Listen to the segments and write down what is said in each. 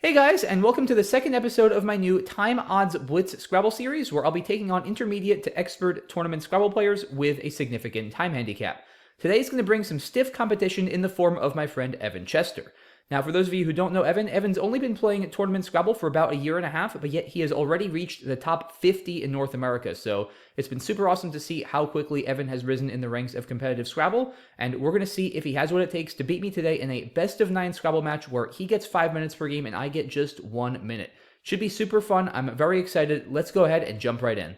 Hey guys, and welcome to the second episode of my new Time Odds Blitz Scrabble series, where I'll be taking on intermediate to expert tournament Scrabble players with a significant time handicap. Today is going to bring some stiff competition in the form of my friend Evan Chester. Now, for those of you who don't know Evan, Evan's only been playing tournament Scrabble for about a year and a half, but yet he has already reached the top 50 in North America. So it's been super awesome to see how quickly Evan has risen in the ranks of competitive Scrabble, and we're going to see if he has what it takes to beat me today in a best of 9 Scrabble match where he gets 5 minutes per game and I get just 1 minute. Should be super fun. I'm very excited. Let's go ahead and jump right in.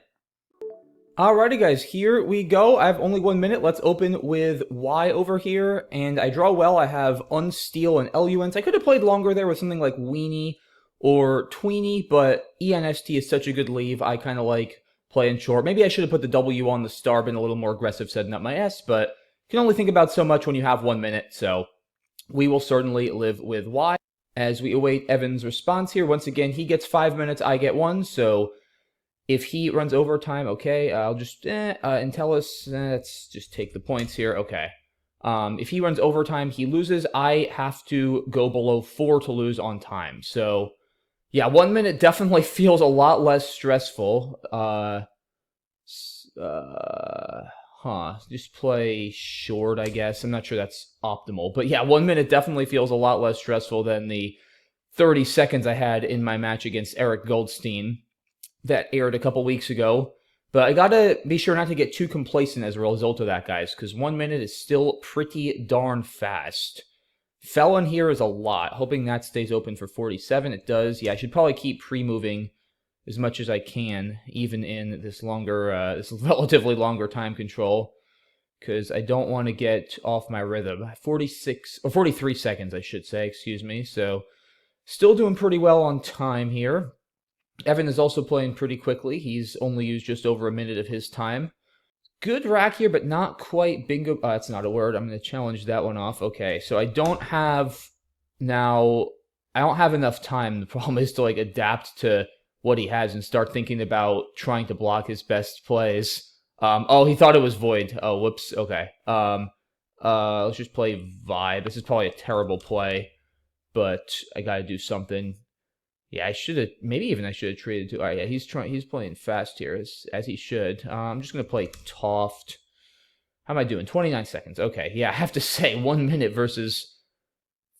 Alrighty guys, here we go. I have only 1 minute. Let's open with Y over here, and I draw well. I have Unsteal and Eluent. I could have played longer there with something like Weenie or Tweenie, but ENST is such a good leave. I kind of like playing short. Maybe I should have put the W on the star, been a little more aggressive setting up my S, but you can only think about so much when you have 1 minute, so we will certainly live with Y. As we await Evan's response here, once again, he gets 5 minutes, I get 1, so if he runs overtime, okay, I'll just, Entellus, let's just take the points here, okay. If he runs overtime, he loses. I have to go below 4 to lose on time. So, yeah, 1 minute definitely feels a lot less stressful. Just play short, I guess. I'm not sure that's optimal. But yeah, 1 minute definitely feels a lot less stressful than the 30 seconds I had in my match against Eric Goldstein that aired a couple weeks ago. But I gotta be sure not to get too complacent as a result of that, guys, because 1 minute is still pretty darn fast. Felon here is a lot. Hoping that stays open for 47. It does. Yeah, I should probably keep pre-moving as much as I can, even in this longer, this relatively longer time control, because I don't want to get off my rhythm. 46, or 43 seconds, I should say, excuse me. So, still doing pretty well on time here. Evan is also playing pretty quickly. He's only used just over a minute of his time. Good rack here, but not quite bingo. That's not a word. I'm going to challenge that one off. Okay, so I don't have enough time. The problem is to like adapt to what he has and start thinking about trying to block his best plays. Oh, he thought it was void. Oh, whoops. Okay. Let's just play vibe. This is probably a terrible play, but I got to do something. Yeah, I should have, maybe even I should have traded to, all right, yeah, he's playing fast here, as he should. I'm just going to play Toft. How am I doing? 29 seconds. Okay, yeah, I have to say, 1 minute versus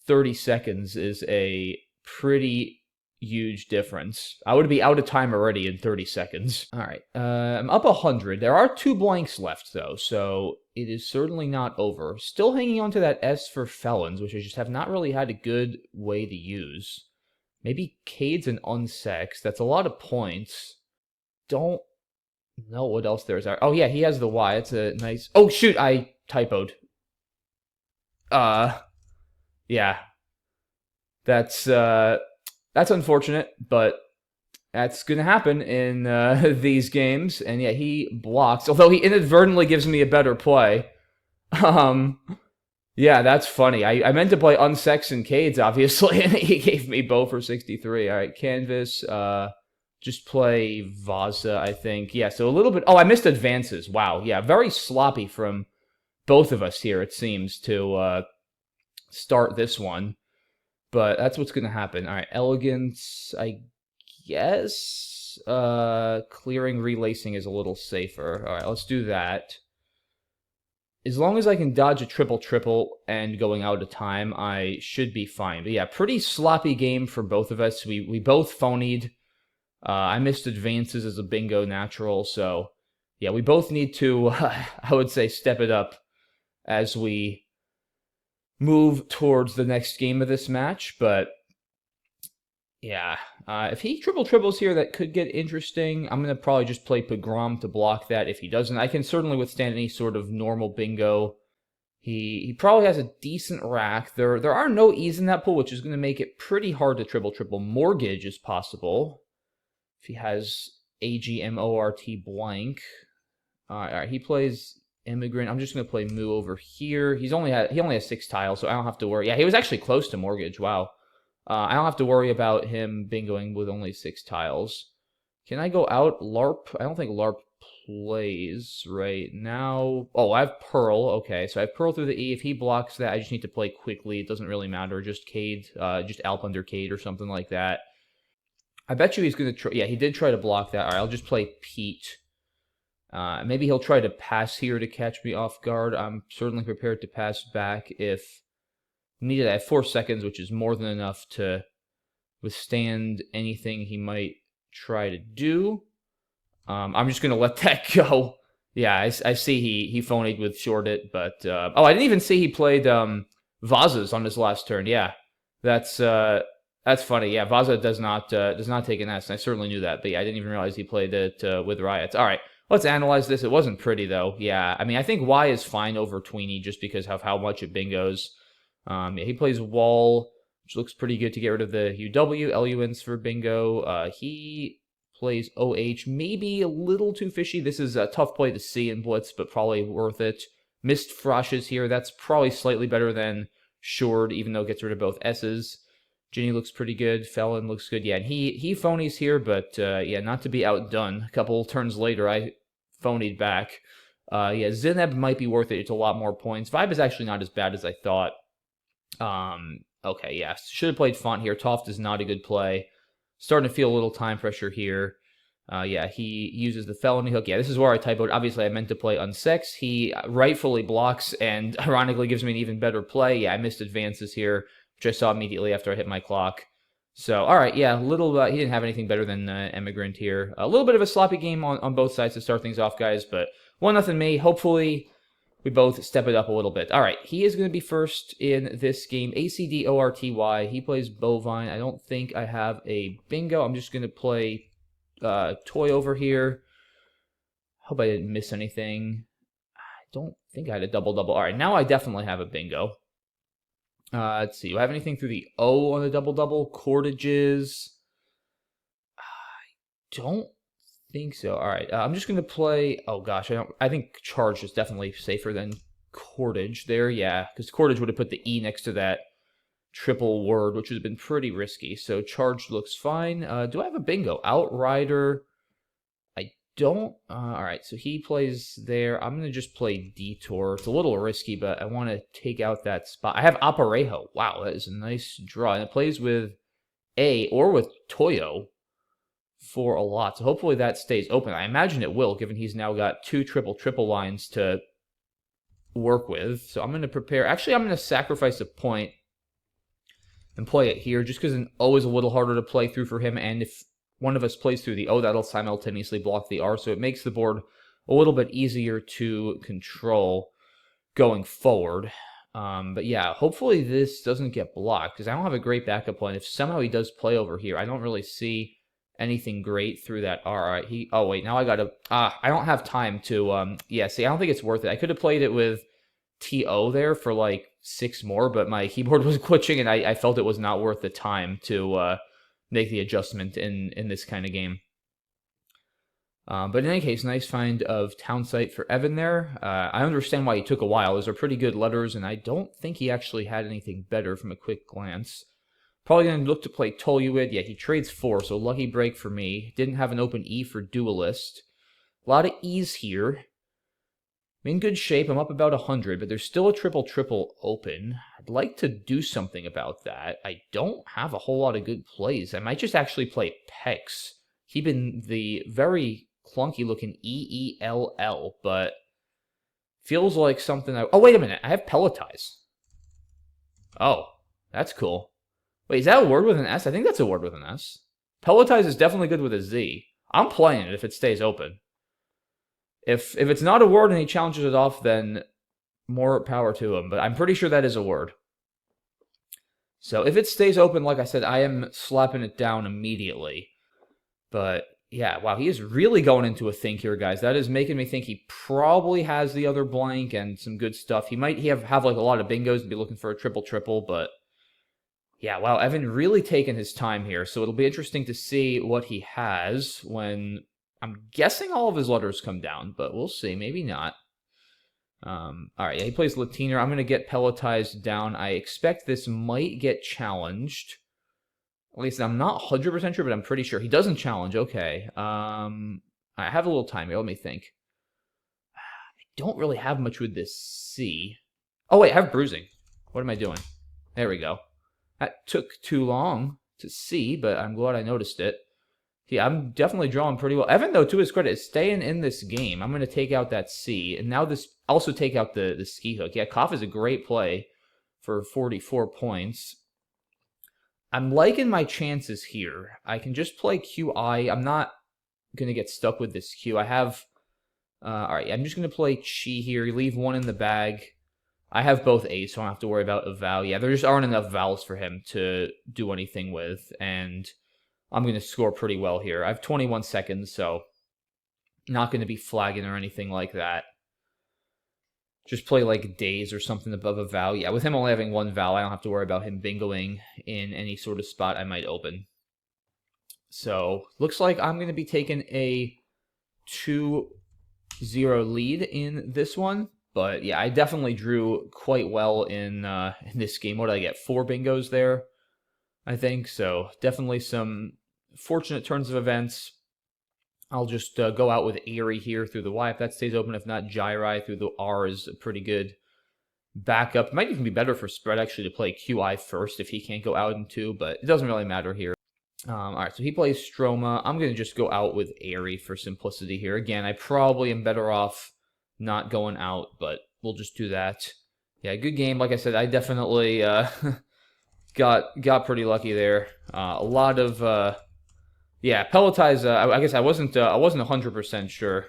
30 seconds is a pretty huge difference. I would be out of time already in 30 seconds. All right, I'm up 100. There are 2 blanks left, though, so it is certainly not over. Still hanging on to that S for Felons, which I just have not really had a good way to use. Maybe Cade's an Unsex. That's a lot of points. Don't know what else there is. Oh, yeah, he has the Y. It's a nice... Oh, shoot, I typoed. Yeah. That's unfortunate, but that's going to happen in these games. And, yeah, he blocks, although he inadvertently gives me a better play. Yeah, that's funny. I meant to play Unsex and Cades, obviously, and he gave me Bow for 63. All right, Canvas. Just play Vaza, I think. Yeah, so a little bit... Oh, I missed advances. Wow, yeah, very sloppy from both of us here, it seems, to start this one. But that's what's going to happen. All right, Elegance, I guess. Clearing relacing is a little safer. All right, let's do that. As long as I can dodge a triple-triple and going out of time, I should be fine. But yeah, pretty sloppy game for both of us. We both phonied. I missed advances as a bingo natural, so yeah, we both need to, I would say, step it up as we move towards the next game of this match. But yeah, if he triple-triples here, that could get interesting. I'm going to probably just play Pogrom to block that. If he doesn't, I can certainly withstand any sort of normal bingo. He probably has a decent rack. There are no E's in that pool, which is going to make it pretty hard to triple-triple. Mortgage is possible if he has AGMORT blank. All right, he plays Immigrant. I'm just going to play Moo over here. He only has 6 tiles, so I don't have to worry. Yeah, he was actually close to Mortgage. Wow. I don't have to worry about him bingoing with only 6 tiles. Can I go out LARP? I don't think LARP plays right now. Oh, I have Pearl. Okay, so I have Pearl through the E. If he blocks that, I just need to play quickly. It doesn't really matter. Just Cade, just Alp under Cade or something like that. I bet you he's going to try. Yeah, he did try to block that. All right, I'll just play Pete. Maybe he'll try to pass here to catch me off guard. I'm certainly prepared to pass back if needed. I have 4 seconds, which is more than enough to withstand anything he might try to do. I'm just going to let that go. Yeah, I see he phonied with short it, but... oh, I didn't even see he played Vazas on his last turn. Yeah, that's funny. Yeah, Vaza does not take an S, and I certainly knew that, but yeah, I didn't even realize he played it with Riots. All right, let's analyze this. It wasn't pretty, though. Yeah, I mean, I think Y is fine over Tweenie just because of how much it bingos. Yeah, he plays Wall, which looks pretty good to get rid of the UW. LUNs for bingo. He plays OH, maybe a little too fishy. This is a tough play to see in Blitz, but probably worth it. Missed Froshes here. That's probably slightly better than Shord, even though it gets rid of both S's. Ginny looks pretty good. Felon looks good. Yeah, and he phonies here, but yeah, not to be outdone. A couple turns later, I phonied back. Yeah, Zineb might be worth it. It's a lot more points. Vibe is actually not as bad as I thought. Okay, yeah, should have played Font here. Toft is not a good play. Starting to feel a little time pressure here. Yeah, he uses the felony hook. Yeah, this is where I typoed. Obviously, I meant to play Unsex. He rightfully blocks and ironically gives me an even better play. Yeah, I missed advances here, which I saw immediately after I hit my clock. So, all right, yeah, he didn't have anything better than Emigrant here. A little bit of a sloppy game on both sides to start things off, guys, but 1-0 me. Hopefully, we both step it up a little bit. All right, he is going to be first in this game. ACDORTY. He plays Bovine. I don't think I have a bingo. I'm just going to play Toy over here. Hope I didn't miss anything. I don't think I had a double-double. All right, now I definitely have a bingo. Let's see. Do I have anything through the O on the double-double? Cordages? I don't think so. All right, I'm just gonna play. Oh gosh, I think Charge is definitely safer than Cordage there. Yeah, because Cordage would have put the E next to that triple word, which would have been pretty risky. So Charge looks fine. Do I have a bingo? Outrider. I don't. All right, so he plays there. I'm gonna just play Detour. It's a little risky, but I want to take out that spot. I have Aparejo. Wow, that is a nice draw, and it plays with A or with Toyo for a lot. So hopefully that stays open. I imagine it will, given he's now got 2 triple lines to work with. So I'm going to prepare. Actually, I'm going to sacrifice a point and play it here, just because an O is a little harder to play through for him. And if one of us plays through the O, that'll simultaneously block the R. So it makes the board a little bit easier to control going forward. But yeah, hopefully this doesn't get blocked, because I don't have a great backup plan. If somehow he does play over here, I don't really see anything great through that R. All right, oh wait, now I gotta, I don't have time to, yeah, see, I don't think it's worth it. I could have played it with TO there for like 6 more, but my keyboard was glitching, and I felt it was not worth the time to make the adjustment in this kind of game. But in any case, nice find of Townsite for Evan there. I understand why he took a while. Those are pretty good letters, and I don't think he actually had anything better from a quick glance. Probably going to look to play Toluid. Yeah, he trades 4, so lucky break for me. Didn't have an open E for Duelist. A lot of E's here. I'm in good shape. I'm up about 100, but there's still a triple open. I'd like to do something about that. I don't have a whole lot of good plays. I might just actually play Pex. Keeping the very clunky-looking EELL, but feels like something oh, wait a minute. I have Pelletize. Oh, that's cool. Wait, is that a word with an S? I think that's a word with an S. Pelletize is definitely good with a Z. I'm playing it if it stays open. If it's not a word and he challenges it off, then more power to him. But I'm pretty sure that is a word. So if it stays open, like I said, I am slapping it down immediately. But yeah, wow, he is really going into a think here, guys. That is making me think he probably has the other blank and some good stuff. He might have like a lot of bingos and be looking for a triple, but yeah, wow, Evan really taking his time here. So it'll be interesting to see what he has when, I'm guessing all of his letters come down, but we'll see. Maybe not. All right, yeah, he plays Latiner. I'm going to get Pelletized down. I expect this might get challenged. At least I'm not 100% sure, but I'm pretty sure. He doesn't challenge. Okay. I have a little time here. Let me think. I don't really have much with this C. Oh, wait, I have bruising. What am I doing? There we go. That took too long to see, but I'm glad I noticed it. Yeah, I'm definitely drawing pretty well. Evan, though, to his credit, is staying in this game. I'm going to take out that C. And now this also take out the ski hook. Yeah, Koff is a great play for 44 points. I'm liking my chances here. I can just play QI. I'm not going to get stuck with this Q. I have... all right, I'm just going to play Chi here. Leave one in the bag. I have both A's, so I don't have to worry about a vowel. Yeah, there just aren't enough vowels for him to do anything with, and I'm going to score pretty well here. I have 21 seconds, so not going to be flagging or anything like that. Just play like days or something above a vowel. Yeah, with him only having one vowel, I don't have to worry about him bingoing in any sort of spot I might open. So, looks like I'm going to be taking a 2-0 lead in this one. But yeah, I definitely drew quite well in this game. What did I get? 4 bingos there, I think. So definitely some fortunate turns of events. I'll just go out with Airy here through the Y if that stays open. If not, Gyri through the R is a pretty good backup. It might even be better for Spread actually to play QI first if he can't go out in 2, but it doesn't really matter here. All right, so he plays Stroma. I'm going to just go out with Airy for simplicity here. Again, I probably am better off not going out, but we'll just do that. Yeah, good game. Like I said, I definitely got pretty lucky there. A lot of yeah, Peletize. I guess I wasn't 100% sure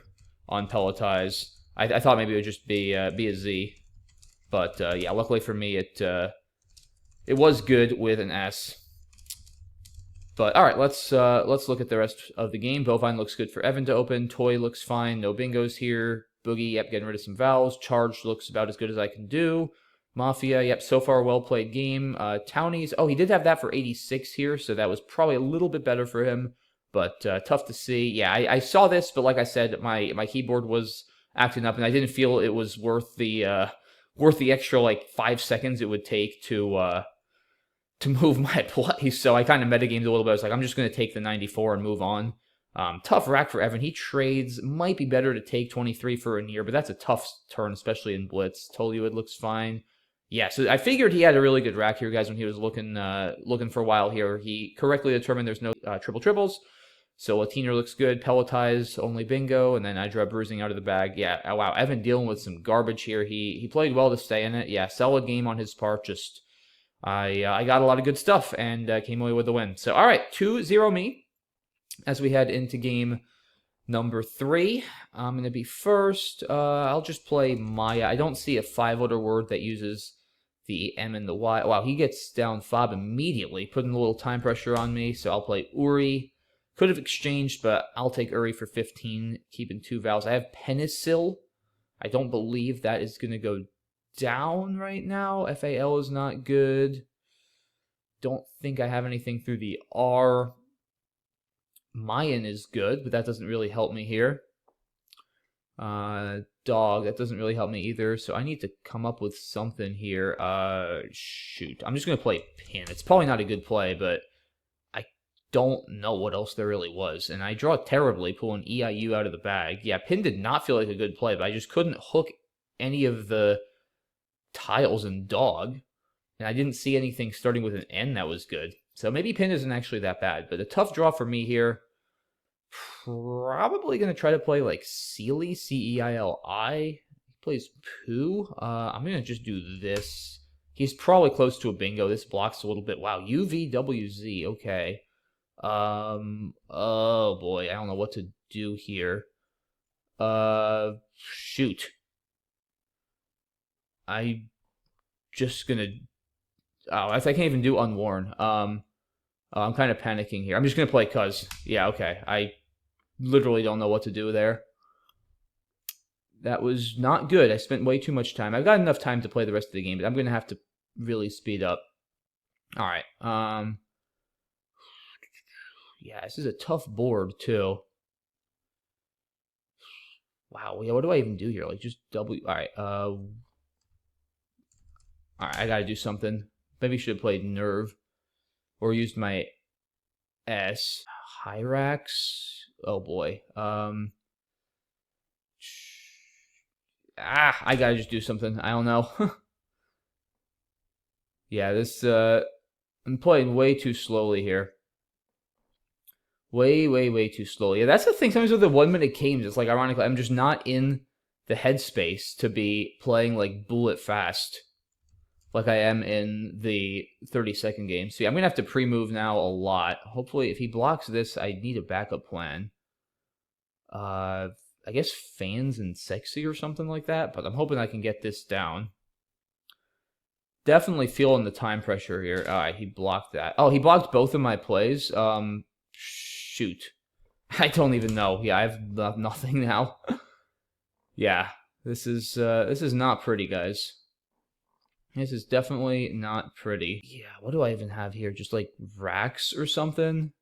on Peletize. I thought maybe it would just be a Z, but yeah, luckily for me, it was good with an S. But all right, let's look at the rest of the game. Bovine looks good for Evan to open. Toy looks fine. No bingos here. Boogie, yep, getting rid of some vowels. Charged looks about as good as I can do. Mafia, yep, so far well played game. Townies, oh, he did have that for 86 here, so that was probably a little bit better for him, but tough to see. Yeah, I saw this, but like I said, my keyboard was acting up, and I didn't feel it was worth the extra like 5 seconds it would take to move my play. So I kind of metagamed a little bit. I was like, I'm just going to take the 94 and move on. Tough rack for Evan. He trades. Might be better to take 23 for a near, but that's a tough turn, especially in blitz. Toluid looks fine. Yeah, so I figured he had a really good rack here, guys, when he was looking for a while here. He correctly determined there's no triple triples. So Latiner looks good. Pelletize, only bingo, and then I draw bruising out of the bag. Yeah, oh, wow, Evan dealing with some garbage here. He played well to stay in it. Yeah, solid game on his part. Just I got a lot of good stuff and came away with the win. So, all right, 2-0 me as we head into game number 3. I'm going to be first. I'll just play Maya. I don't see a 5-letter word that uses the M and the Y. Wow, he gets down fob immediately, putting a little time pressure on me. So I'll play Uri. Could have exchanged, but I'll take Uri for 15, keeping 2 vowels. I have Penicil. I don't believe that is going to go down right now. FAL is not good. Don't think I have anything through the R. Mayan is good, but that doesn't really help me here. Dog, that doesn't really help me either, so I need to come up with something here. Shoot. I'm just going to play Pin. It's probably not a good play, but I don't know what else there really was. And I draw terribly pulling EIU out of the bag. Yeah, Pin did not feel like a good play, but I just couldn't hook any of the tiles in Dog. And I didn't see anything starting with an N that was good. So maybe Pin isn't actually that bad, but a tough draw for me here. Probably going to try to play like Sealy, C-E-I-L-I. He plays Pooh. I'm going to just do this. He's probably close to a bingo. This blocks a little bit. Wow, UVWZ. Okay. Oh boy, I don't know what to do here. Shoot. I'm just going to... Oh, I can't even do Unworn. I'm kind of panicking here. I'm just going to play Cuz. Yeah, okay. I literally don't know what to do there. That was not good. I spent way too much time. I've got enough time to play the rest of the game, but I'm going to have to really speed up. All right. Yeah, this is a tough board, too. Wow, yeah, what do I even do here? Like, just W... All right, I got to do something. Maybe I should have played Nerve. Or used my S. Hyrax. Oh boy. I gotta just do something. I don't know. Yeah, this, I'm playing way too slowly here. Way too slowly. Yeah, that's the thing. Sometimes with the 1-minute games, it's like, ironically, I'm just not in the headspace to be playing, like, bullet fast like I am in the 30-second game. So yeah, I'm going to have to pre-move now a lot. Hopefully, if he blocks this, I need a backup plan. I guess fans and sexy or something like that, but I'm hoping I can get this down. Definitely feeling the time pressure here. All right, he blocked that. Oh, he blocked both of my plays. Shoot. I don't even know. Yeah, I have nothing now. Yeah, this is not pretty, guys. This is definitely not pretty. Yeah, what do I even have here? Just like racks or something?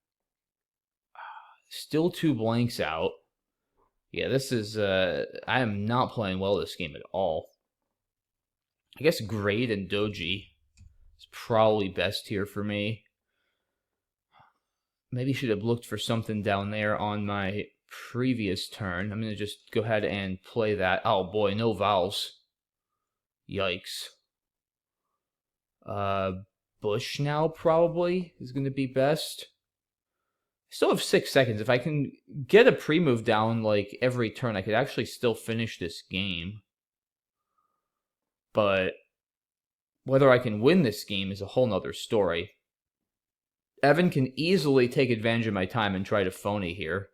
Still 2 blanks out. Yeah, this is, I am not playing well this game at all. I guess Grade and Doji is probably best here for me. Maybe should have looked for something down there on my previous turn. I'm going to just go ahead and play that. Oh boy, no vowels. Yikes. Bush now probably is going to be best. I still have 6 seconds. If I can get a pre-move down like every turn, I could actually still finish this game. But whether I can win this game is a whole nother story. Evan can easily take advantage of my time and try to phony here.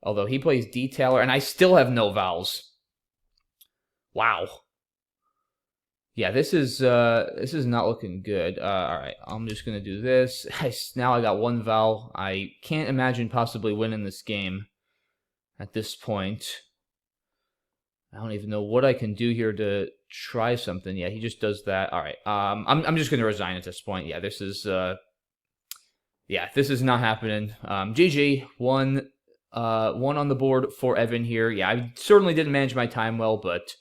Although he plays detailer, and I still have no vowels. Wow. Yeah, this is not looking good. All right, I'm just gonna do this. Now I got 1 vowel. I can't imagine possibly winning this game at this point. I don't even know what I can do here to try something. Yeah, he just does that. All right, I'm just gonna resign at this point. Yeah, this is not happening. GG, one on the board for Evan here. Yeah, I certainly didn't manage my time well, but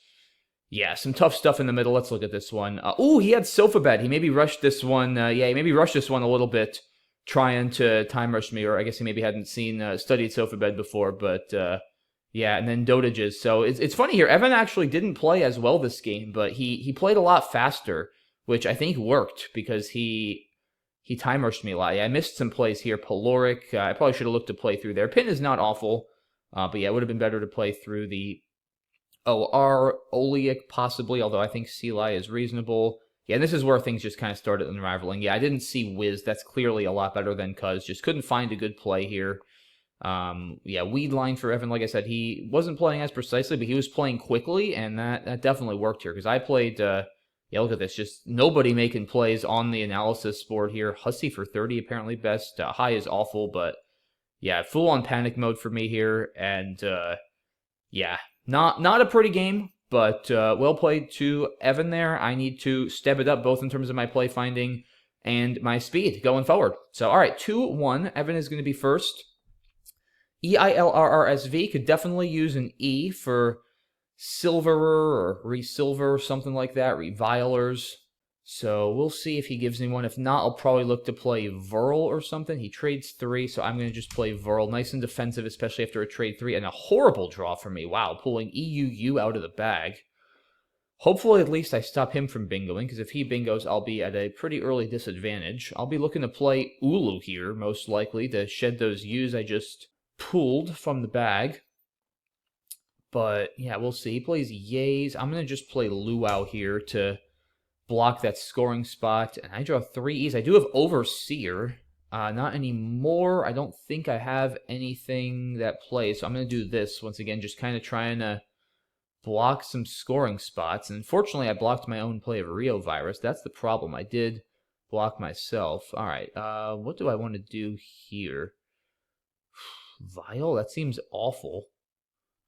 yeah, some tough stuff in the middle. Let's look at this one. Oh, he had sofa bed. He maybe rushed this one. Yeah, he maybe rushed this one a little bit, trying to time rush me, or I guess he maybe hadn't studied sofa bed before, but yeah, and then dotages. So it's funny here. Evan actually didn't play as well this game, but he played a lot faster, which I think worked because he time rushed me a lot. Yeah, I missed some plays here. Peloric, I probably should have looked to play through there. Pin is not awful, but yeah, it would have been better to play through the OR, Oliak possibly, although I think Sealai is reasonable. Yeah, and this is where things just kind of started unraveling. Yeah, I didn't see Wiz. That's clearly a lot better than Cuz. Just couldn't find a good play here. Yeah, weed line for Evan. Like I said, he wasn't playing as precisely, but he was playing quickly, and that definitely worked here. Because I played, yeah, look at this. Just nobody making plays on the analysis board here. Hussey for 30, apparently best. High is awful, but yeah, full-on panic mode for me here. And yeah, not a pretty game, but well played to Evan there. I need to step it up both in terms of my play finding and my speed going forward. So, all right, 2-1. Evan is going to be first. EILRRSV could definitely use an E for silverer or resilver or something like that, revilers. So we'll see if he gives me one. If not, I'll probably look to play Verl or something. He trades 3, so I'm going to just play Verl. Nice and defensive, especially after a trade 3. And a horrible draw for me. Wow, pulling EUU out of the bag. Hopefully, at least I stop him from bingoing, because if he bingos, I'll be at a pretty early disadvantage. I'll be looking to play Ulu here, most likely, to shed those U's I just pulled from the bag. But, yeah, we'll see. He plays Yays. I'm going to just play Luau here to block that scoring spot. And I draw 3 E's. I do have Overseer. Not anymore. I don't think I have anything that plays. So I'm going to do this once again, just kind of trying to block some scoring spots. And unfortunately, I blocked my own play of Rio Virus. That's the problem. I did block myself. All right. What do I want to do here? Vile? That seems awful.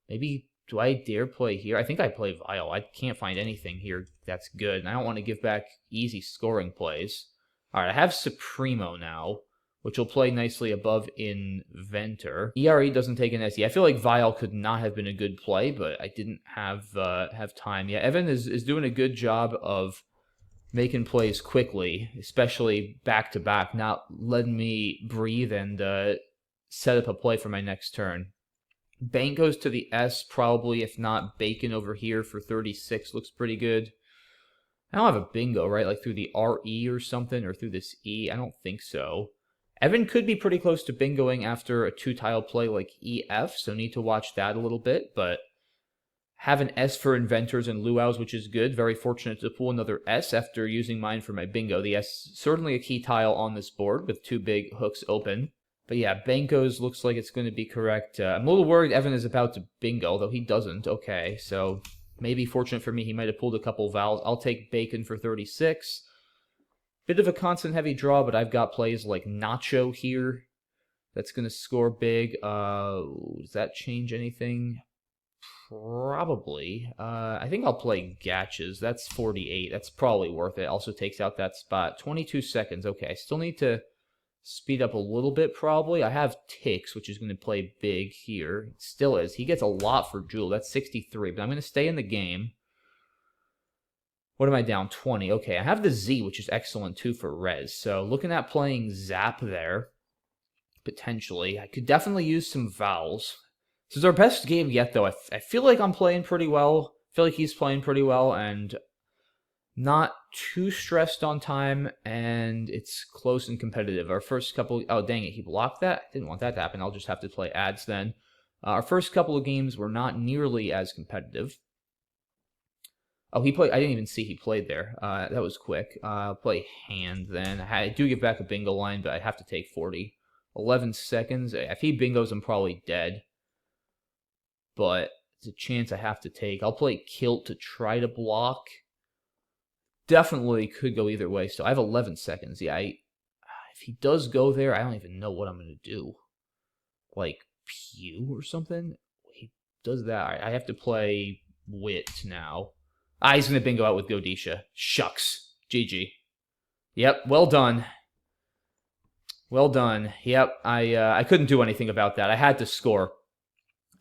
Maybe, do I dare play here? I think I play Vile. I can't find anything here that's good. And I don't want to give back easy scoring plays. All right, I have Supremo now, which will play nicely above Inventor. ERE doesn't take an SE. I feel like Vile could not have been a good play, but I didn't have time. Yeah, Evan is doing a good job of making plays quickly, especially back-to-back, not letting me breathe and set up a play for my next turn. Bank goes to the S, probably, if not bacon over here for 36. Looks pretty good. I don't have a bingo, right? Like through the RE or something, or through this E. I don't think so. Evan could be pretty close to bingoing after a 2-tile play like EF, so need to watch that a little bit, but have an S for inventors and luau's, which is good. Very fortunate to pull another S after using mine for my bingo. The S, certainly a key tile on this board with 2 big hooks open. But yeah, Banko's looks like it's going to be correct. I'm a little worried Evan is about to bingo, though he doesn't. Okay, so maybe fortunate for me, he might have pulled a couple vowels. I'll take bacon for 36. Bit of a constant heavy draw, but I've got plays like Nacho here. That's going to score big. Does that change anything? Probably. I think I'll play Gatches. That's 48. That's probably worth it. Also takes out that spot. 22 seconds. Okay, I still need to speed up a little bit, probably. I have Ticks, which is going to play big here. It still is. He gets a lot for Jewel. That's 63, but I'm going to stay in the game. What am I down? 20. Okay, I have the Z, which is excellent, too, for Rez. So looking at playing Zap there, potentially. I could definitely use some vowels. This is our best game yet, though. I feel like I'm playing pretty well. I feel like he's playing pretty well, and not too stressed on time, and it's close and competitive. Our first couple... Oh, dang it, he blocked that? Didn't want that to happen. I'll just have to play ads then. Our first couple of games were not nearly as competitive. Oh, he played... I didn't even see he played there. That was quick. I'll play hand then. I do give back a bingo line, but I have to take 40. 11 seconds. If he bingos, I'm probably dead. But it's a chance I have to take. I'll play kilt to try to block. Definitely could go either way. So I have 11 seconds. Yeah, if he does go there, I don't even know what I'm going to do. Like, pew or something? He does that. I have to play wit now. He's going to bingo out with Godisha. Shucks. GG. Yep, well done. Well done. Yep, I couldn't do anything about that. I had to score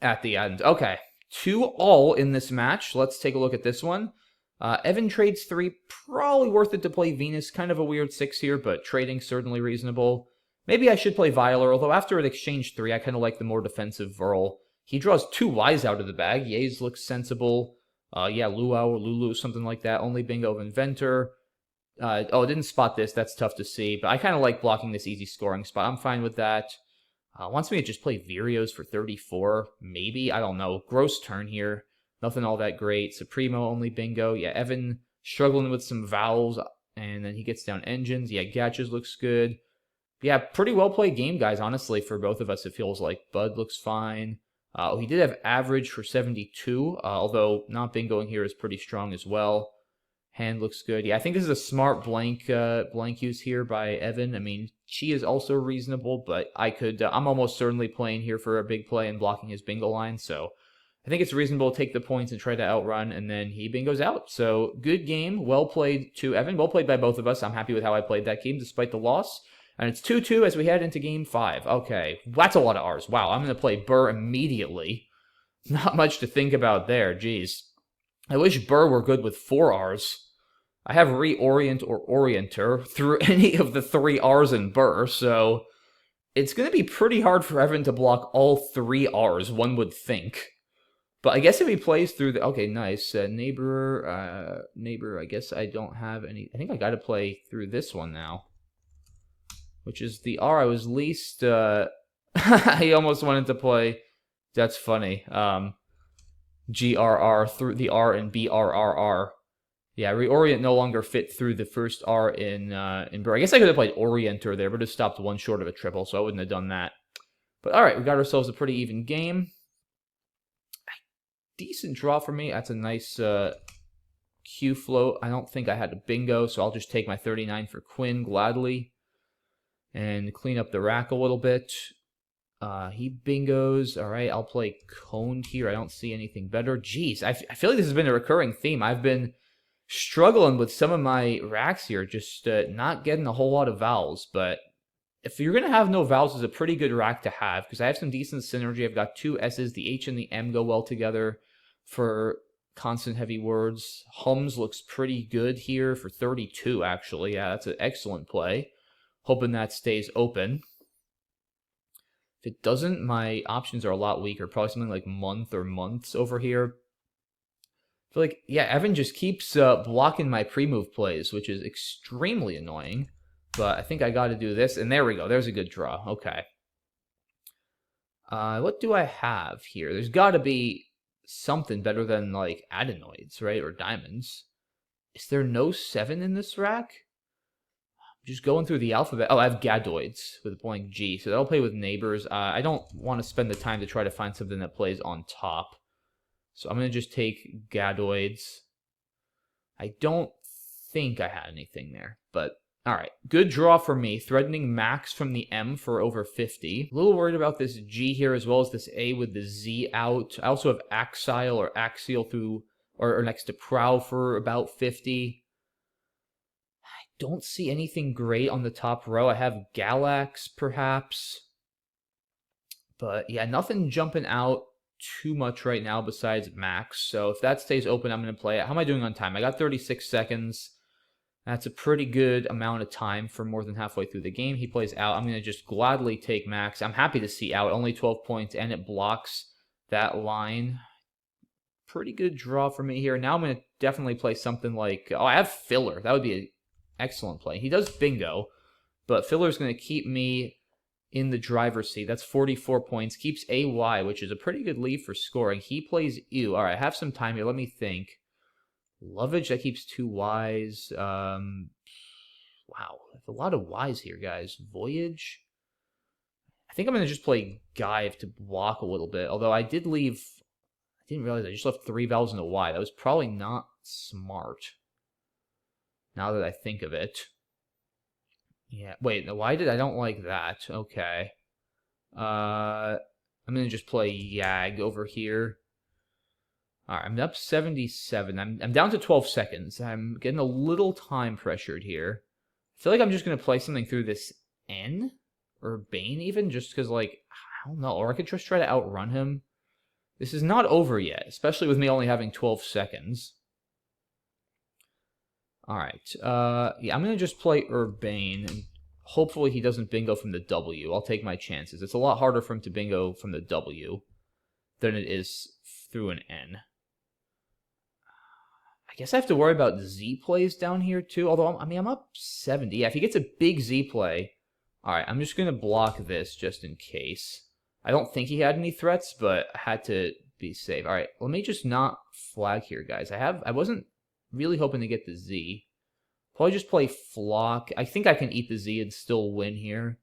at the end. Okay, 2-all in this match. Let's take a look at this one. Evan trades 3. Probably worth it to play Venus. Kind of a weird 6 here, but trading certainly reasonable. Maybe I should play Violer, although after it exchanged 3, I kind of like the more defensive Verl. He draws 2 Ys out of the bag. Yays looks sensible. Yeah, Luau or Lulu, something like that. Only bingo of Inventor. Oh, didn't spot this. That's tough to see. But I kind of like blocking this easy scoring spot. I'm fine with that. Wants me to just play Virios for 34. Maybe. I don't know. Gross turn here. Nothing all that great. Supremo only bingo. Yeah, Evan struggling with some vowels. And then he gets down engines. Yeah, Gatches looks good. Yeah, pretty well played game, guys, honestly, for both of us, it feels like. Bud looks fine. He did have average for 72, although not bingoing here is pretty strong as well. Hand looks good. Yeah, I think this is a smart blank use here by Evan. I mean, she is also reasonable, but I'm almost certainly playing here for a big play and blocking his bingo line, so I think it's reasonable to take the points and try to outrun, and then he bingos out. So, good game. Well played to Evan. Well played by both of us. I'm happy with how I played that game, despite the loss. And it's 2-2 as we head into Game 5. Okay, that's a lot of R's. Wow, I'm going to play Burr immediately. Not much to think about there, jeez. I wish Burr were good with 4 R's. I have Reorient or Orienter through any of the 3 R's in Burr, so it's going to be pretty hard for Evan to block all 3 R's, one would think. But I guess if he plays through the... Okay, nice. Neighbor, I guess I don't have any... I think I got to play through this one now, which is the R I was least... I almost wanted to play... That's funny. GRR through the R and BRRR. Yeah, Reorient no longer fit through the first R in Burr. I guess I could have played Orienter there, but it stopped one short of a triple, so I wouldn't have done that. But alright, we got ourselves a pretty even game. Decent draw for me. That's a nice Q float. I don't think I had a bingo, so I'll just take my 39 for Quinn gladly and clean up the rack a little bit. He bingos. All right, I'll play coned here. I don't see anything better. Jeez, I feel like this has been a recurring theme. I've been struggling with some of my racks here, just not getting a whole lot of vowels. But if you're going to have no vowels, it's a pretty good rack to have, because I have some decent synergy. I've got 2 S's. The H and the M go well together for constant heavy words. Hums looks pretty good here for 32, actually. Yeah, that's an excellent play. Hoping that stays open. If it doesn't, my options are a lot weaker. Probably something like month or months over here. I feel like, yeah, Evan just keeps blocking my pre-move plays, which is extremely annoying. But I think I got to do this. And there we go. There's a good draw. Okay. What do I have here? There's got to be something better than, like, adenoids, right? Or diamonds. Is there no 7 in this rack? Just going through the alphabet. Oh, I have gadoids with a blank G. So that'll play with neighbors. I don't want to spend the time to try to find something that plays on top. So I'm going to just take gadoids. I don't think I had anything there. But, all right. Good draw for me. Threatening max from the M for over 50. A little worried about this G here as well as this A with the Z out. I also have axial or axial through or next to prow for about 50. Don't see anything great on the top row. I have Galax, perhaps. But, yeah, nothing jumping out too much right now besides Max. So if that stays open, I'm going to play it. How am I doing on time? I got 36 seconds. That's a pretty good amount of time for more than halfway through the game. He plays out. I'm going to just gladly take Max. I'm happy to see out. Only 12 points, and it blocks that line. Pretty good draw for me here. Now I'm going to definitely play something like... Oh, I have Filler. That would be a excellent play. He does bingo, but Filler's going to keep me in the driver's seat. That's 44 points. Keeps AY, which is a pretty good lead for scoring. He plays U. All right, I have some time here. Let me think. Lovage, that keeps 2 Ys. Wow, I have a lot of Ys here, guys. Voyage. I think I'm going to just play Give to block a little bit, although I did leave... I didn't realize I just left 3 vowels in a Y. That was probably not smart. Now that I think of it. Yeah, wait, why did I don't like that? Okay. I'm going to just play Yag over here. Alright, I'm up 77. I'm down to 12 seconds. I'm getting a little time pressured here. I feel like I'm just going to play something through this N? Or Bane even? Just because, like, I don't know. Or I could just try to outrun him. This is not over yet, especially with me only having 12 seconds. Alright, yeah, I'm going to just play Urbane, and hopefully he doesn't bingo from the W. I'll take my chances. It's a lot harder for him to bingo from the W than it is through an N. I guess I have to worry about Z plays down here, too, although, I mean, I'm up 70. Yeah, if he gets a big Z play... Alright, I'm just going to block this just in case. I don't think he had any threats, but I had to be safe. Alright, let me just not flag here, guys. I wasn't really hoping to get the Z. Probably just play Flock. I think I can eat the Z and still win here.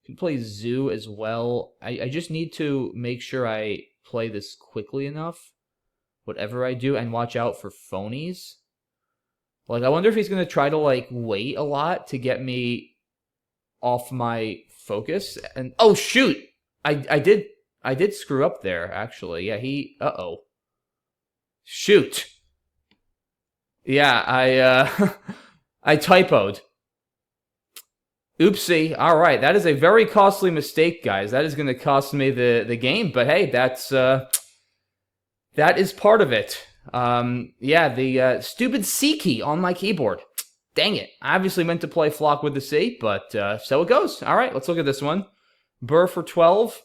Can play Zoo as well. I just need to make sure I play this quickly enough. Whatever I do, and watch out for phonies. Like, I wonder if he's going to try to, like, wait a lot to get me off my focus. And, oh, shoot! I did screw up there, actually. Yeah, uh-oh. Shoot! Yeah, I typoed. Oopsie. All right, that is a very costly mistake, guys. That is going to cost me the game, but hey, that is part of it. Yeah, the stupid C key on my keyboard. Dang it. I obviously meant to play Flock with the C, but so it goes. All right, let's look at this one. Burr for 12.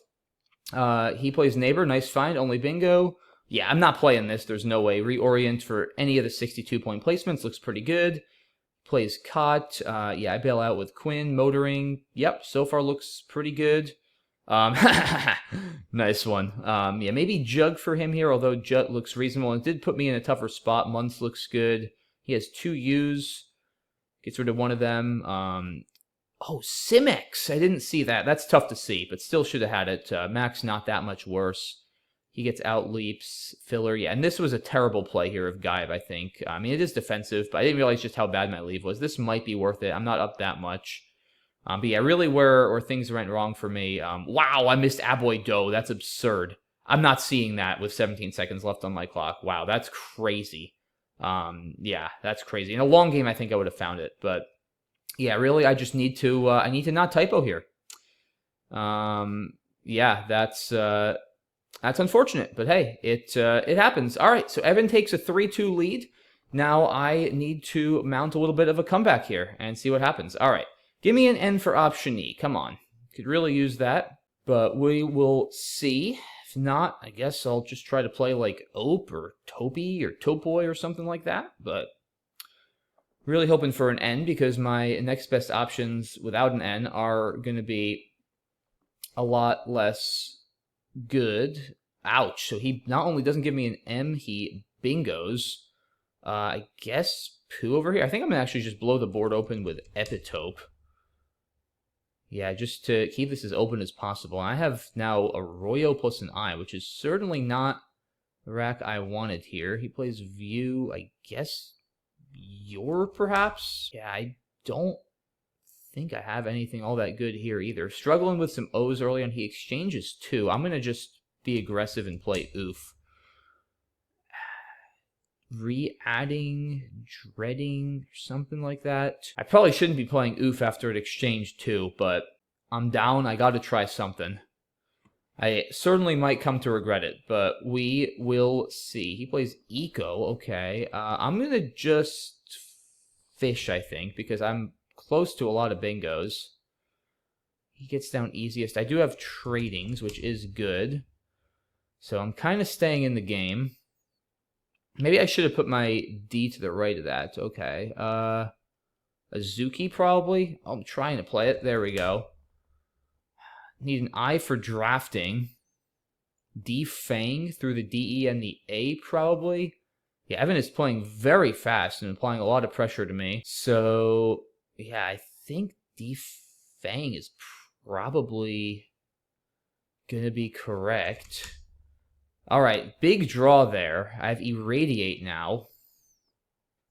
He plays Neighbor. Nice find. Only bingo. Yeah, I'm not playing this. There's no way. Reorient for any of the 62-point placements. Looks pretty good. Plays Cot. Yeah, I bail out with Quinn. Motoring. Yep, so far looks pretty good. Nice one. Yeah, maybe Jug for him here, although Jug looks reasonable. It did put me in a tougher spot. Munts looks good. He has 2 U's. Gets rid of one of them. Oh, Simex. I didn't see that. That's tough to see, but still should have had it. Max not that much worse. He gets out leaps, filler. Yeah, and this was a terrible play here of Gibe, I think. I mean, it is defensive, but I didn't realize just how bad my leave was. This might be worth it. I'm not up that much. But yeah, really where things went wrong for me. Wow, I missed Aboy Doe. That's absurd. I'm not seeing that with 17 seconds left on my clock. Wow, that's crazy. Yeah, that's crazy. In a long game, I think I would have found it. But yeah, really, I just need to, I need to not typo here. Yeah, that's unfortunate, but hey, it happens. All right, so Evan takes a 3-2 lead. Now I need to mount a little bit of a comeback here and see what happens. All right, give me an N for option E. Come on, could really use that. But we will see. If not, I guess I'll just try to play like Ope or Topi or Topoi or something like that. But really hoping for an N because my next best options without an N are going to be a lot less good. Ouch. So he not only doesn't give me an M, he bingos. I guess Pooh over here. I think I'm going to actually just blow the board open with Epitope. Yeah, just to keep this as open as possible. I have now a Arroyo plus an I, which is certainly not the rack I wanted here. He plays View, I guess, Your, perhaps? Yeah, I don't think I have anything all that good here either. Struggling with some O's early on. He exchanges 2. I'm going to just be aggressive and play Oof. Re-adding, dreading, or something like that. I probably shouldn't be playing Oof after it exchanged 2, but I'm down. I gotta try something. I certainly might come to regret it, but we will see. He plays Eco, okay. I'm gonna just fish, I think, because I'm close to a lot of bingos. He gets down easiest. I do have tradings, which is good. So I'm kind of staying in the game. Maybe I should have put my D to the right of that. Okay. Azuki, probably. I'm trying to play it. There we go. Need an I for drafting. D Fang through the DE and the A, probably. Yeah, Evan is playing very fast and applying a lot of pressure to me. So, yeah, I think D Fang is probably going to be correct. All right, big draw there. I have Irradiate now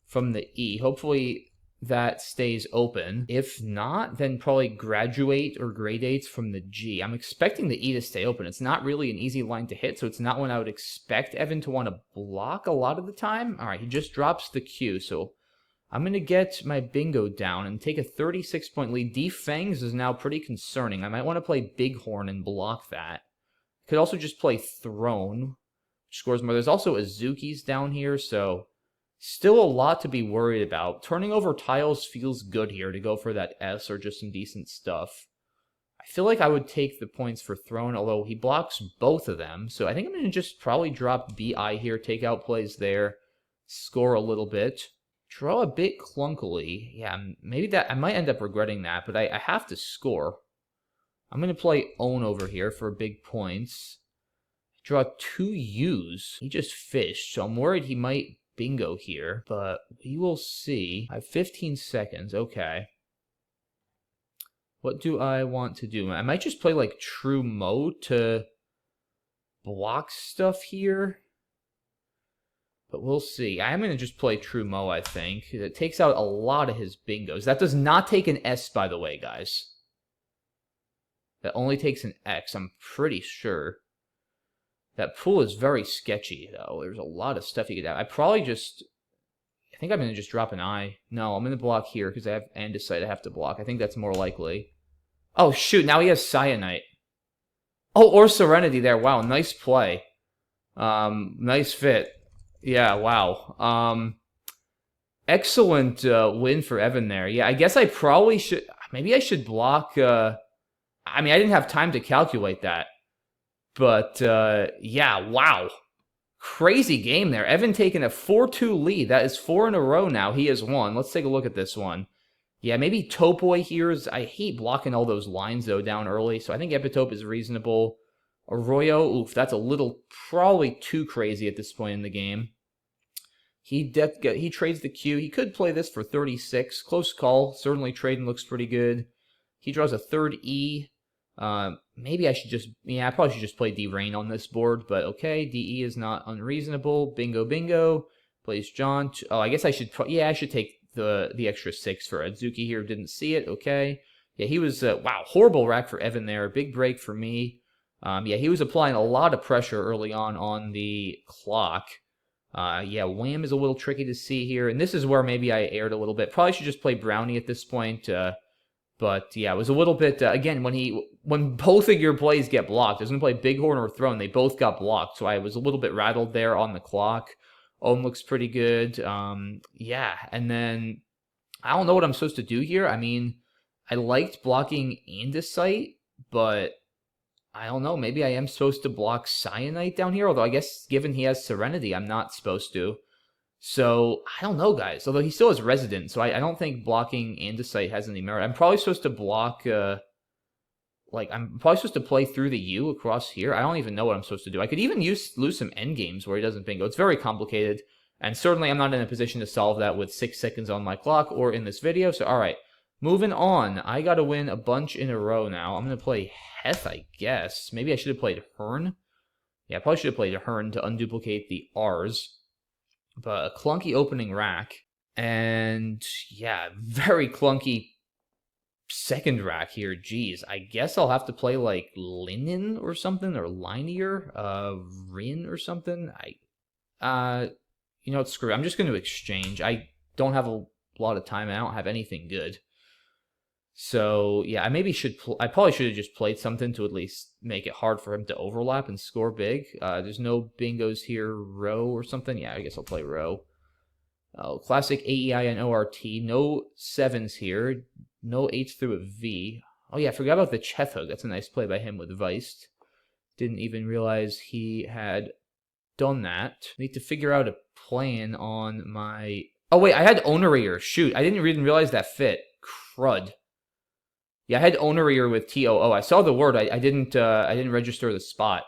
from the E. Hopefully that stays open. If not, then probably Graduate or Gradates from the G. I'm expecting the E to stay open. It's not really an easy line to hit, so it's not one I would expect Evan to want to block a lot of the time. All right, he just drops the Q, so I'm going to get my bingo down and take a 36-point lead. D Fangs is now pretty concerning. I might want to play Bighorn and block that. Could also just play Throne, which scores more. There's also Azuki's down here, so still a lot to be worried about. Turning over tiles feels good here to go for that S or just some decent stuff. I feel like I would take the points for Throne, although he blocks both of them. So I think I'm going to just probably drop BI here, take out plays there, score a little bit. Draw a bit clunkily. Yeah, maybe that I might end up regretting that, but I have to score. I'm going to play Own over here for big points. Draw 2 U's. He just fished, so I'm worried he might bingo here, but we will see. I have 15 seconds. Okay. What do I want to do? I might just play like True Mo to block stuff here, but we'll see. I am going to just play True Mo, I think. It takes out a lot of his bingos. That does not take an S, by the way, guys. That only takes an X, I'm pretty sure. That pool is very sketchy, though. There's a lot of stuff you could have. I think I'm going to just drop an I. No, I'm going to block here because I have Andesite I have to block. I think that's more likely. Oh, shoot, now he has Cyanite. Oh, or Serenity there. Wow, nice play. Nice fit. Yeah, wow. Excellent win for Evan there. Yeah, I guess I probably should... Maybe I should block... I mean, I didn't have time to calculate that. But, yeah, wow. Crazy game there. Evan taking a 4-2 lead. That is 4 in a row now. He has won. Let's take a look at this one. Yeah, maybe Topoi here is... I hate blocking all those lines, though, down early. So I think Epitope is reasonable. Arroyo, oof, that's a little... Probably too crazy at this point in the game. He trades the Q. He could play this for 36. Close call. Certainly trading looks pretty good. He draws a third E. Maybe I should just... Yeah, I probably should just play D-Rain on this board, but okay. DE is not unreasonable. Bingo, bingo. Plays John. Oh, I guess I should... Yeah, I should take the extra 6 for Azuki here. Didn't see it. Okay. Yeah, he was... wow, horrible rack for Evan there. Big break for me. Yeah, he was applying a lot of pressure early on the clock. Yeah, Wham is a little tricky to see here, and this is where maybe I erred a little bit. Probably should just play Brownie at this point, but yeah, it was a little bit, again, when both of your plays get blocked, I was going to play Bighorn or Throne, they both got blocked, so I was a little bit rattled there on the clock. Ohm looks pretty good. Yeah, and then I don't know what I'm supposed to do here. I mean, I liked blocking Andesite, but I don't know. Maybe I am supposed to block Cyanite down here, although I guess given he has Serenity, I'm not supposed to. So, I don't know, guys. Although he still has Resident, so I don't think blocking Andesite has any merit. I'm probably supposed to block, I'm probably supposed to play through the U across here. I don't even know what I'm supposed to do. I could even lose some endgames where he doesn't bingo. It's very complicated, and certainly I'm not in a position to solve that with 6 seconds on my clock or in this video. So, alright, moving on. I gotta win a bunch in a row now. I'm gonna play Heth, I guess. Maybe I should have played Hearn. Yeah, I probably should have played Hearn to unduplicate the R's. But a clunky opening rack, and yeah, very clunky second rack here. Jeez, I guess I'll have to play like Linen or something, or Linear, Rin or something. You know what, screw it. I'm just going to exchange. I don't have a lot of time, and I don't have anything good. So, yeah, I probably should have just played something to at least make it hard for him to overlap and score big. There's no bingos here, row or something. Yeah, I guess I'll play row. Oh, classic AEI and ORT. No 7s here. No 8s through a V. Oh, yeah, I forgot about the Cheth hook. That's a nice play by him with Weist. Didn't even realize he had done that. Need to figure out a plan on my... Oh, wait, I had Owner. Shoot, I didn't even realize that fit. Crud. Yeah, I had Owner with TOO. I saw the word. I didn't register the spot.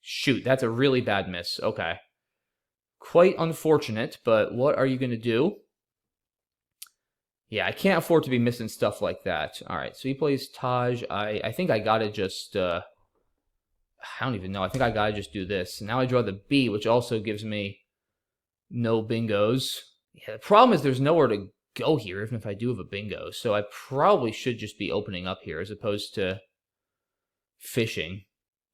Shoot, that's a really bad miss. Okay. Quite unfortunate, but what are you going to do? Yeah, I can't afford to be missing stuff like that. All right, so he plays Taj. I think I got to just... I don't even know. I think I got to just do this. Now I draw the B, which also gives me no bingos. Yeah, the problem is there's nowhere to go here, even if I do have a bingo. So I probably should just be opening up here as opposed to fishing.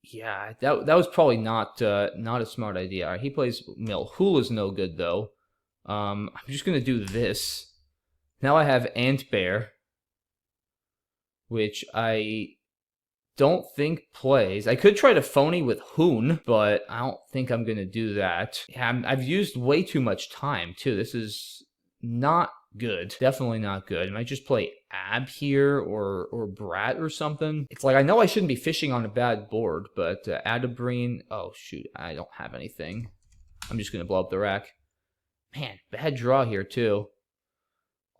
Yeah, that was probably not a smart idea. All right, he plays Mill. Hula's no good, though. I'm just going to do this. Now I have Ant Bear, which I don't think plays. I could try to phony with Hoon, but I don't think I'm going to do that. Yeah, I've used way too much time, too. This is not good. Definitely not good. I might just play Ab here or Brat or something. It's like, I know I shouldn't be fishing on a bad board, but Adabrine... Oh, shoot. I don't have anything. I'm just going to blow up the rack. Man, bad draw here, too.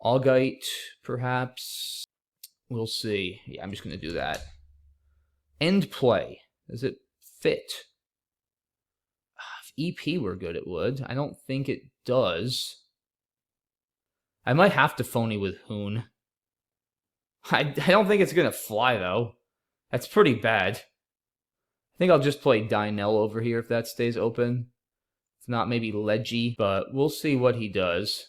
Augite, perhaps. We'll see. Yeah, I'm just going to do that. End play. Does it fit? If EP were good, it would. I don't think it does. I might have to phony with Hoon. I don't think it's going to fly, though. That's pretty bad. I think I'll just play Dynel over here if that stays open. If not, maybe Leggy, but we'll see what he does.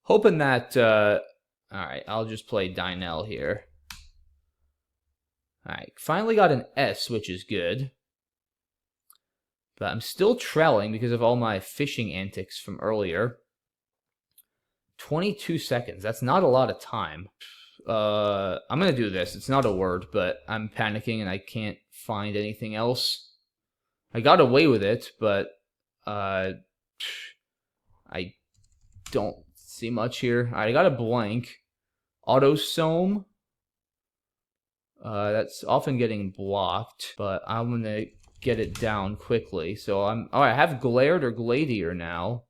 Hoping that... Alright, I'll just play Dynel here. Alright, finally got an S, which is good. But I'm still trailing because of all my fishing antics from earlier. 22 seconds. That's not a lot of time. I'm going to do this. It's not a word, but I'm panicking and I can't find anything else. I got away with it, but I don't see much here. All right, I got a blank. Autosome. That's often getting blocked, but I'm going to get it down quickly. So all right, I have Glared or Gladier now.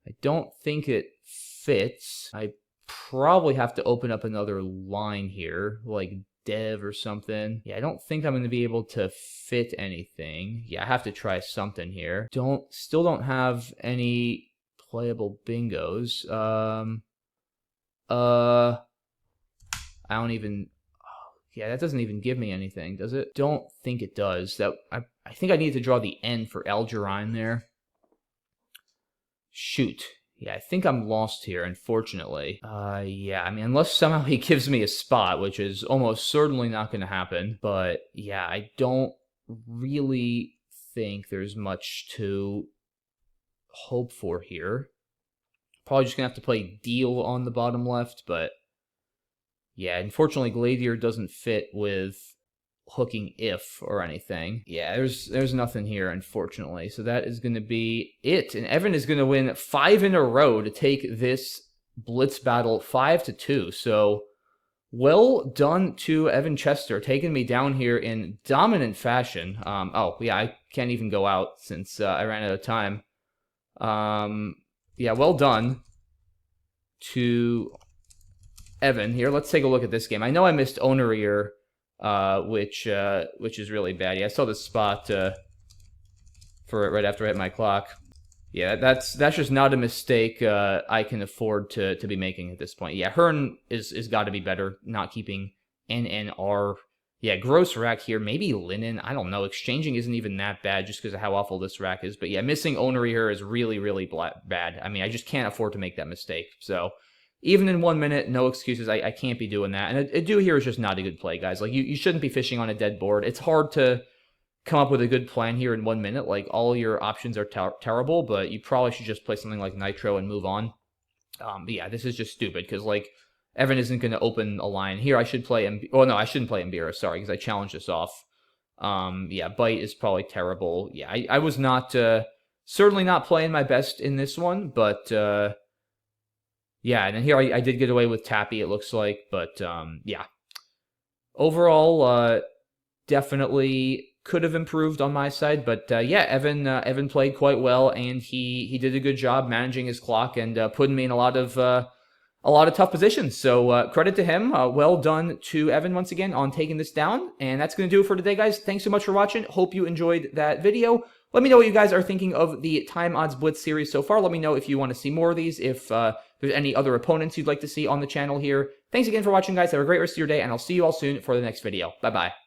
I don't think it fits. I probably have to open up another line here, like Dev or something. Yeah, I don't think I'm going to be able to fit anything. Yeah, I have to try something here. Still don't have any playable bingos. I don't even... Yeah, that doesn't even give me anything, does it? Don't think it does. I think I need to draw the N for Algerine there. Shoot. Yeah, I think I'm lost here, unfortunately. Yeah, I mean, unless somehow he gives me a spot, which is almost certainly not going to happen. But, yeah, I don't really think there's much to hope for here. Probably just going to have to play Deal on the bottom left, but... Yeah, unfortunately, Gladier doesn't fit with hooking if or anything. Yeah, there's nothing here, unfortunately. So that is going to be it. And Evan is going to win 5 in a row to take this Blitz battle 5-2. So Well done to Evan Chester, taking me down here in dominant fashion. Oh, yeah, I can't even go out since I ran out of time. Yeah, well done to Evan here. Let's take a look at this game. I know I missed Onerier, which is really bad. Yeah, I saw the spot for it right after I hit my clock. Yeah, that's just not a mistake I can afford to be making at this point. Yeah, Hearn is got to be better, not keeping NNR. Yeah, gross rack here. Maybe Linen. I don't know. Exchanging isn't even that bad just because of how awful this rack is. But yeah, missing Onery here is really, really bad. I mean, I just can't afford to make that mistake. So even in 1 minute, no excuses. I can't be doing that. And a do here is just not a good play, guys. Like, you shouldn't be fishing on a dead board. It's hard to come up with a good plan here in 1 minute. Like, all your options are terrible, but you probably should just play something like Nitro and move on. But yeah, this is just stupid, because, like, Evan isn't going to open a line. Here, I should play oh, no, I shouldn't play Mbira, sorry, because I challenged this off. Yeah, Bite is probably terrible. Yeah, I was not, certainly not playing my best in this one, but, yeah, and then here I did get away with Tappy, it looks like, but, yeah. Overall, definitely could have improved on my side, but yeah, Evan played quite well, and he did a good job managing his clock and putting me in a lot of tough positions. So credit to him. Well done to Evan once again on taking this down, and that's going to do it for today, guys. Thanks so much for watching. Hope you enjoyed that video. Let me know what you guys are thinking of the Time Odds Blitz series so far. Let me know if you want to see more of these, if there's any other opponents you'd like to see on the channel here. Thanks again for watching, guys. Have a great rest of your day, and I'll see you all soon for the next video. Bye-bye.